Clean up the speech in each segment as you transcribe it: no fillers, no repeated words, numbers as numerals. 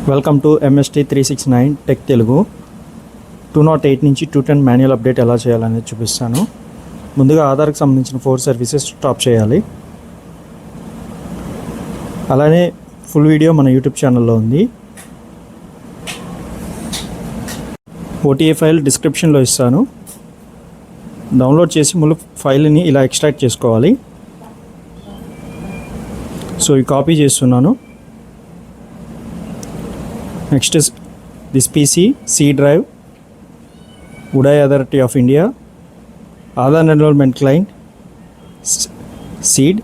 Welcome to MST 369 tech Telugu 208 నుంచి 210 manual update ఎలా చేయాలనేది చూపిస్తాను. ముందుగా ఆధార్కి సంబంధించిన 4 సర్వీసెస్ స్టాప్ చేయాలి. అలానే ఫుల్ వీడియో మన యూట్యూబ్ ఛానల్లో ఉంది. OTA ఫైల్ డిస్క్రిప్షన్లో ఇస్తాను. డౌన్లోడ్ చేసి ముందు ఫైల్ని ఇలా ఎక్స్ట్రాక్ట్ చేసుకోవాలి. సో ఈ కాపీ చేస్తున్నాను. Next is this PC, C drive, Uday Authority of India, Aadhaar enrollment client, seed.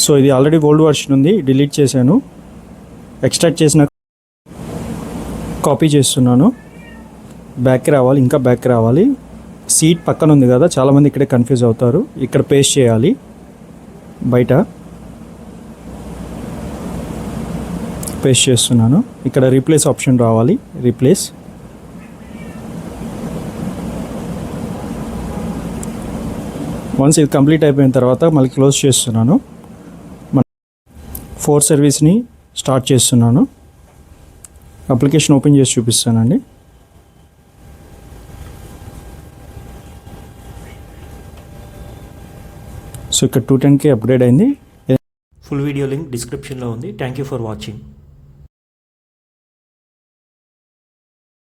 So ఇది ఆల్రెడీ ఓల్డ్ వర్షన్ ఉంది, డిలీట్ చేశాను. ఎక్స్ట్రాక్ట్ చేసిన కాపీ చేస్తున్నాను. బ్యాక్ రావాలి, ఇంకా బ్యాక్ రావాలి. సీడ్ పక్కన ఉంది కదా, చాలామంది ఇక్కడే కన్ఫ్యూజ్ అవుతారు. ఇక్కడ పేస్ట్ చేయాలి. బయట పేస్ట్ చేస్తున్నాను. ఇక్కడ రీప్లేస్ ఆప్షన్ రావాలి. రీప్లేస్. వన్స్ ఇది కంప్లీట్ అయిపోయిన తర్వాత మళ్ళీ క్లోజ్ చేస్తున్నాను. 4 సర్వీస్ని స్టార్ట్ చేస్తున్నాను. అప్లికేషన్ ఓపెన్ చేసి చూపిస్తానండి. సో ఇక్కడ 210K అప్గ్రేడ్ అయింది. ఫుల్ వీడియో లింక్ డిస్క్రిప్షన్లో ఉంది. Thank you for watching.